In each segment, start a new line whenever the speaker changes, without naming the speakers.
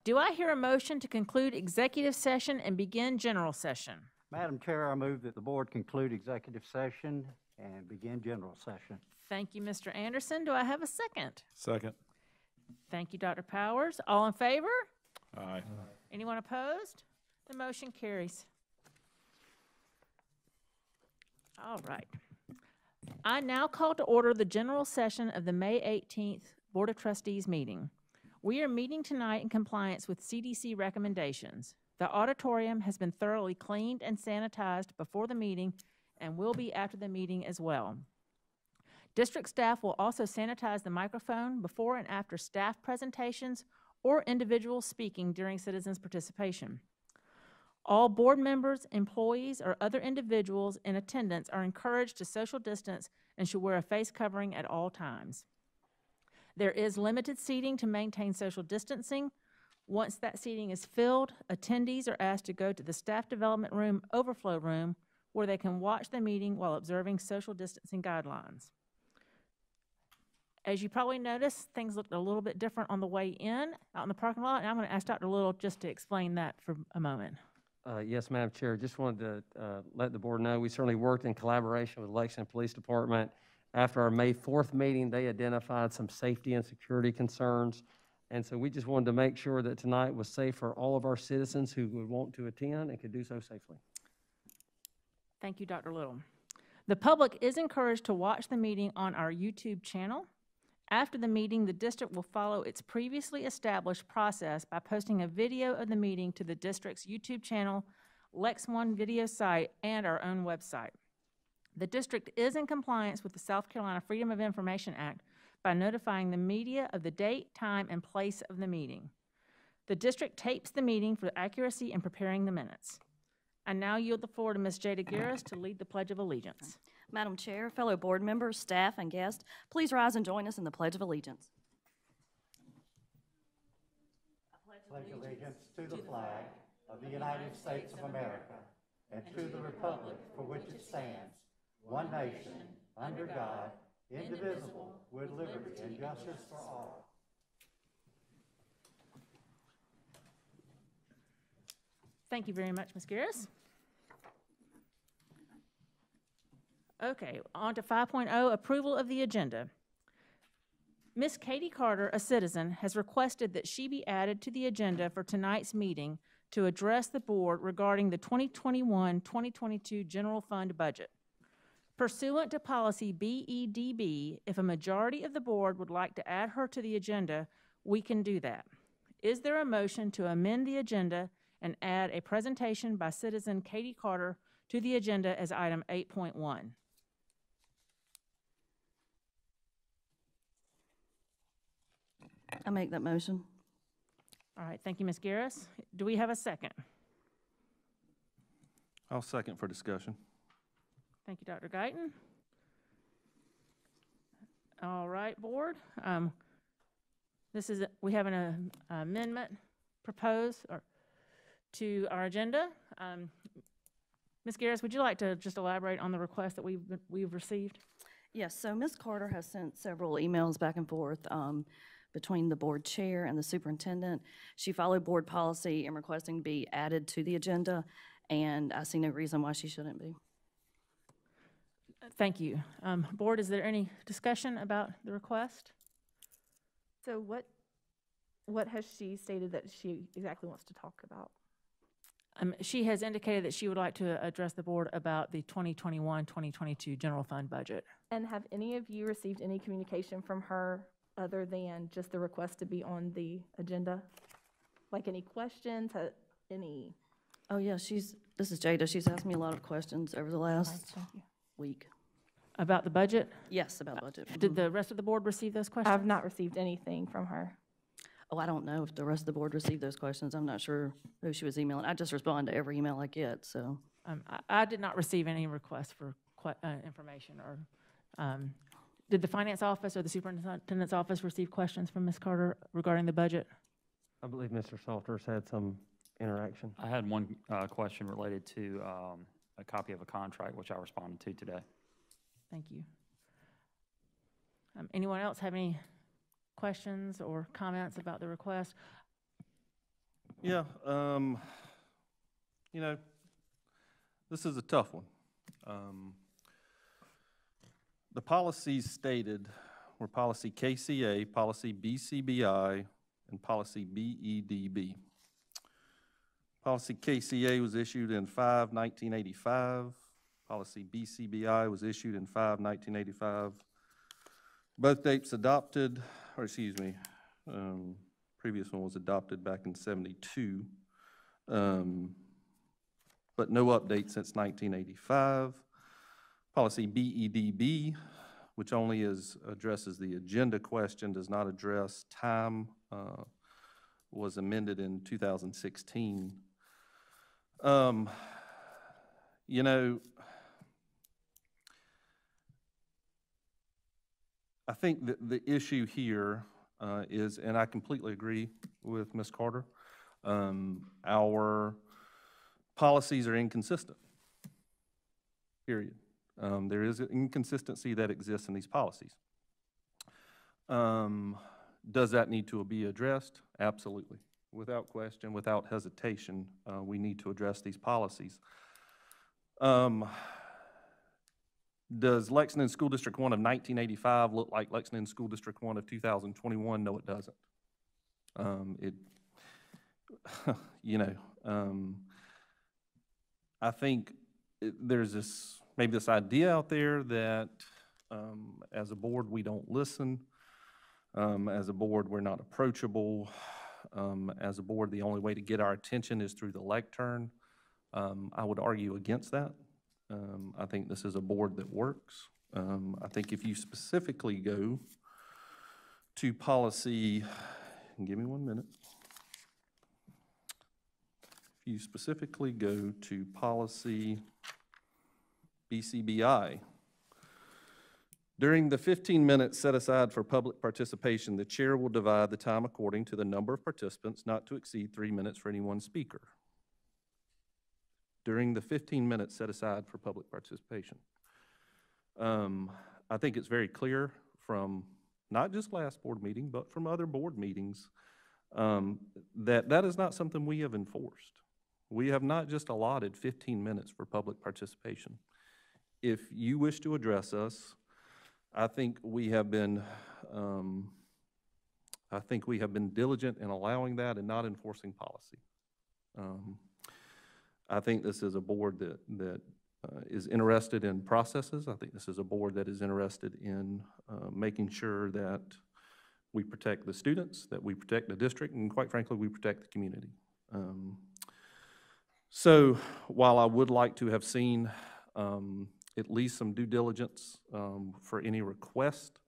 Do I hear a motion to conclude executive session and begin general session?
Madam Chair, I move that the board conclude executive session and begin general session.
Thank you, Mr. Anderson. Do I have a second?
Second.
Thank you, Dr. Powers. All in favor?
Aye.
Anyone opposed? The motion carries. All right. I now call to order the general session of the May 18th Board of Trustees meeting. We are meeting tonight in compliance with CDC recommendations. The auditorium has been thoroughly cleaned and sanitized before the meeting and will be after the meeting as well. District staff will also sanitize the microphone before and after staff presentations or individuals speaking during citizens' participation. All board members, employees, or other individuals in attendance are encouraged to social distance and should wear a face covering at all times. There is limited seating to maintain social distancing. Once that seating is filled, attendees are asked to go to the staff development room, overflow room, where they can watch the meeting while observing social distancing guidelines. As you probably noticed, things looked a little bit different on the way in, out in the parking lot, and I'm going to ask Dr. Little just to explain that for a moment.
Yes, Madam Chair. Just wanted to let the board know we certainly worked in collaboration with Lexington Police Department. After our May 4th meeting, they identified some safety and security concerns. And so we just wanted to make sure that tonight was safe for all of our citizens who would want to attend and could do so safely.
Thank you, Dr. Little. The public is encouraged to watch the meeting on our YouTube channel. After the meeting, the district will follow its previously established process by posting a video of the meeting to the district's YouTube channel, Lex One video site, and our own website. The district is in compliance with the South Carolina Freedom of Information Act by notifying the media of the date, time, and place of the meeting. The district tapes the meeting for accuracy in preparing the minutes. I now yield the floor to Ms. Jada Garris to lead the Pledge of Allegiance.
Madam Chair, fellow board members, staff, and guests, please rise and join us in the Pledge of Allegiance.
I pledge allegiance to the flag of the United States of America and to the republic for which it stands, one nation, under God, indivisible, with liberty and justice for all.
Thank you very much, Ms. Garris. Okay, on to 5.0, approval of the agenda. Ms. Katie Carter, a citizen, has requested that she be added to the agenda for tonight's meeting to address the board regarding the 2021-2022 general fund budget. Pursuant to policy BEDB, if a majority of the board would like to add her to the agenda, we can do that. Is there a motion to amend the agenda and add a presentation by citizen Katie Carter to the agenda as item 8.1?
I make that motion.
All right, thank you, Ms. Garris. Do we have a second?
I'll second for discussion.
Thank you, Dr. Guyton. All right, board. We have an amendment proposed to our agenda. Ms. Garris, would you like to just elaborate on the request that we've received?
Yes, so Ms. Carter has sent several emails back and forth between the board chair and the superintendent. She followed board policy in requesting to be added to the agenda, and I see no reason why she shouldn't be.
Thank you. Board, is there any discussion about the request?
So what has she stated that she exactly wants to talk about?
She has indicated that she would like to address the board about the 2021-2022 general fund budget.
And have any of you received any communication from her other than just the request to be on the agenda? Like any questions, any?
Oh yeah, this is Jada. She's asked me a lot of questions over the last week.
About the budget?
Yes, about budget.
Did the rest of the board receive those questions?
I've not received anything from her.
Oh, I don't know if the rest of the board received those questions. I'm not sure who she was emailing. I just respond to every email I get, so.
I did not receive any requests for information. Or did the finance office or the superintendent's office receive questions from Ms. Carter regarding the budget?
I believe Mr. Salters had some interaction.
I had one question related to a copy of a contract, which I responded to today.
Thank you. Anyone else have any questions or comments about the request?
Yeah, you know, this is a tough one. The policies stated were policy KCA, policy BCBI, and policy BEDB. Policy KCA was issued in 5/1985. Policy BCBI was issued in 5/1985. Both dates adopted, or excuse me, previous one was adopted back in '72, but no update since 1985. Policy BEDB, which only addresses the agenda question, does not address time, was amended in 2016. You know, I think that the issue here is, and I completely agree with Ms. Carter, our policies are inconsistent, period. There is an inconsistency that exists in these policies. Does that need to be addressed? Absolutely. Without question, without hesitation, we need to address these policies. Does Lexington School District 1 of 1985 look like Lexington School District 1 of 2021? No, it doesn't. I think there's maybe this idea out there that as a board, we don't listen. As a board, we're not approachable. As a board, the only way to get our attention is through the lectern. I would argue against that. I think this is a board that works. I think if you specifically go to policy, give me 1 minute. If you specifically go to policy BCBI, during the 15 minutes set aside for public participation, the chair will divide the time according to the number of participants, not to exceed 3 minutes for any one speaker. During the 15 minutes set aside for public participation. I think it's very clear from not just last board meeting, but from other board meetings, that is not something we have enforced. We have not just allotted 15 minutes for public participation. If you wish to address us, I think we have been diligent in allowing that and not enforcing policy. I think this is a board that is interested in processes. I think this is a board that is interested in making sure that we protect the students, that we protect the district, and quite frankly, we protect the community. So while I would like to have seen at least some due diligence for any request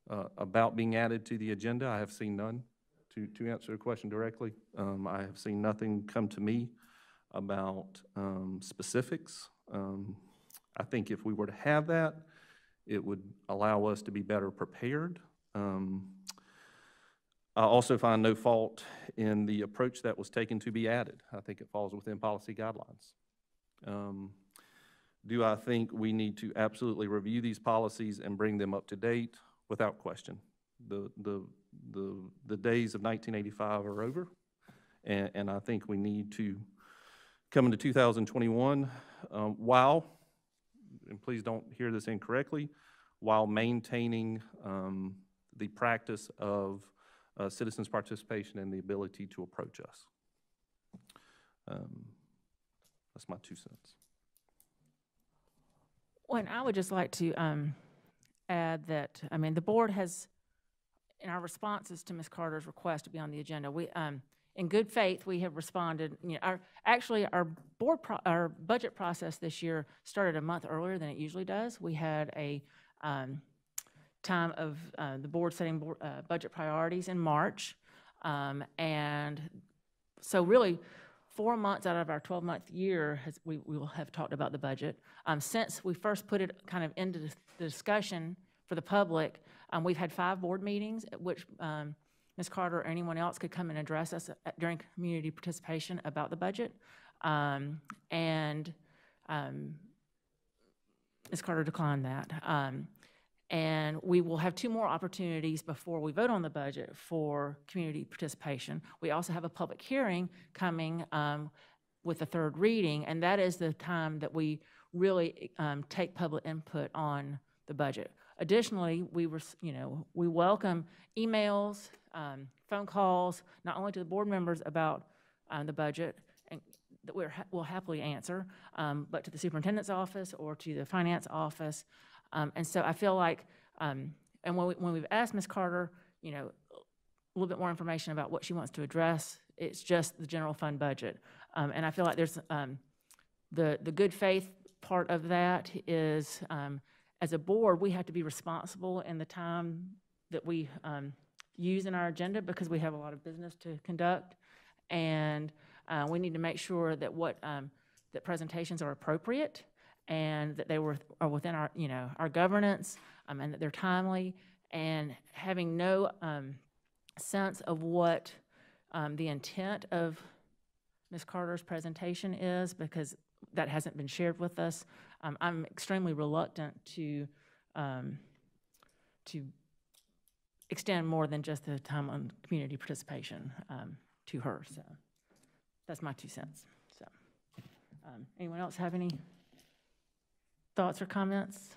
about being added to the agenda, I have seen none. To answer the question directly, I have seen nothing come to me about specifics. I think if we were to have that, it would allow us to be better prepared. I also find no fault in the approach that was taken to be added. I think it falls within policy guidelines. Do I think we need to absolutely review these policies and bring them up to date? Without question. The days of 1985 are over, and I think we need to come into 2021 while, and please don't hear this incorrectly, while maintaining the practice of citizens' participation and the ability to approach us. That's my 2 cents.
Well, and I would just like to add that, I mean, the board has, in our responses to Ms. Carter's request to be on the agenda, we, in good faith, we have responded. You know, our budget process this year started a month earlier than it usually does. We had a time of the board setting budget priorities in March, and so really 4 months out of our 12-month year, we will have talked about the budget. Since we first put it kind of into the discussion for the public, we've had 5 board meetings at which Ms. Carter or anyone else could come and address us during community participation about the budget. And Ms. Carter declined that. And we will have 2 more opportunities before we vote on the budget for community participation. We also have a public hearing coming with the 3rd reading, and that is the time that we really take public input on the budget. Additionally, we welcome emails, phone calls, not only to the board members about the budget, and that we'll happily answer, but to the superintendent's office or to the finance office. And so I feel like, and when we've asked Ms. Carter, a little bit more information about what she wants to address, it's just the general fund budget. And I feel like there's the good faith part of that is, as a board, we have to be responsible in the time that we use in our agenda because we have a lot of business to conduct. And we need to make sure that that presentations are appropriate and that they are within our, our governance, and that they're timely, and having no sense of what the intent of Ms. Carter's presentation is, because that hasn't been shared with us. I'm extremely reluctant to extend more than just the time on community participation to her. So that's my 2 cents. So anyone else have any thoughts or comments?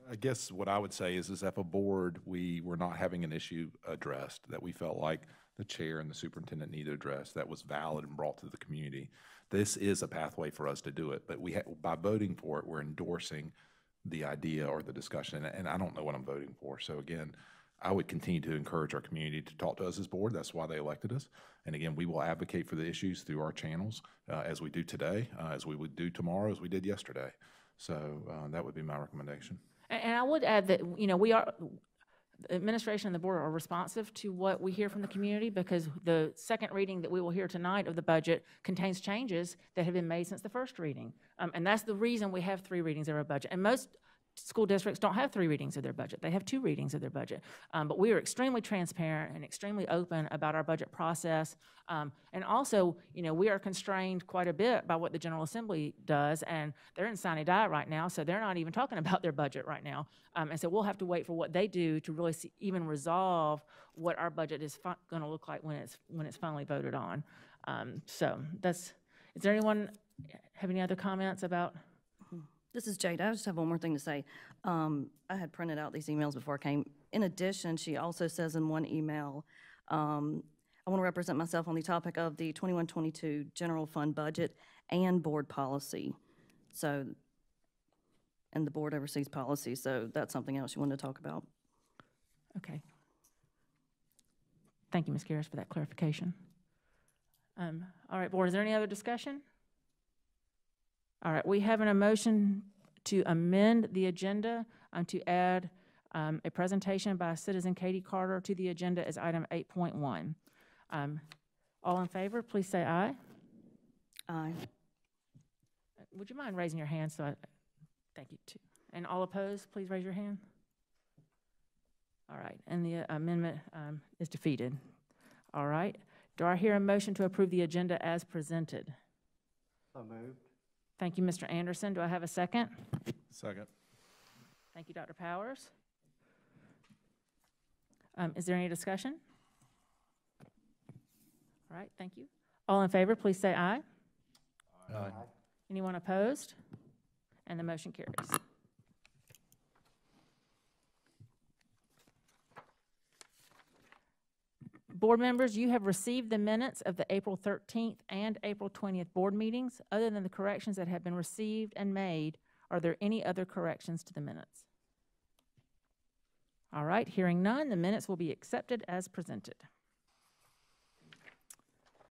I guess what I would say is if a board, we were not having an issue addressed that we felt like the chair and the superintendent needed to address that was valid and brought to the community, this is a pathway for us to do it. But by voting for it, we're endorsing the idea or the discussion, and I don't know what I'm voting for. So again, I would continue to encourage our community to talk to us as board. That's why they elected us. And again, we will advocate for the issues through our channels, as we do today, as we would do tomorrow, as we did yesterday. So that would be my recommendation.
And I would add that, the administration and the board are responsive to what we hear from the community, because the 2nd reading that we will hear tonight of the budget contains changes that have been made since the 1st reading. And that's the reason we have 3 readings of our budget. And most school districts don't have 3 readings of their budget. They have 2 readings of their budget. But we are extremely transparent and extremely open about our budget process. And also, we are constrained quite a bit by what the General Assembly does, and they're in sine die right now, so they're not even talking about their budget right now. And so we'll have to wait for what they do to really even resolve what our budget is going to look like when it's finally voted on. So is there anyone have any other comments about?
This is Jade. I just have one more thing to say. I had printed out these emails before I came. In addition, she also says in one email, I want to represent myself on the topic of the 21-22 general fund budget and board policy. So, and the board oversees policy, so that's something else you wanted to talk about.
Okay. Thank you, Ms. Garris, for that clarification. All right, board, is there any other discussion? All right, we have a motion to amend the agenda to add a presentation by Citizen Katie Carter to the agenda as item 8.1. All in favor, please say aye.
Aye.
Would you mind raising your hand? Thank you, too. And all opposed, please raise your hand. All right, and the amendment is defeated. All right, do I hear a motion to approve the agenda as presented?
So moved.
Thank you, Mr. Anderson. Do I have a second?
Second.
Thank you, Dr. Powers. Is there any discussion? All right, thank you. All in favor, please say aye.
Aye.
Anyone opposed? And the motion carries. Board members, you have received the minutes of the April 13th and April 20th board meetings. Other than the corrections that have been received and made, are there any other corrections to the minutes? All right, hearing none, the minutes will be accepted as presented.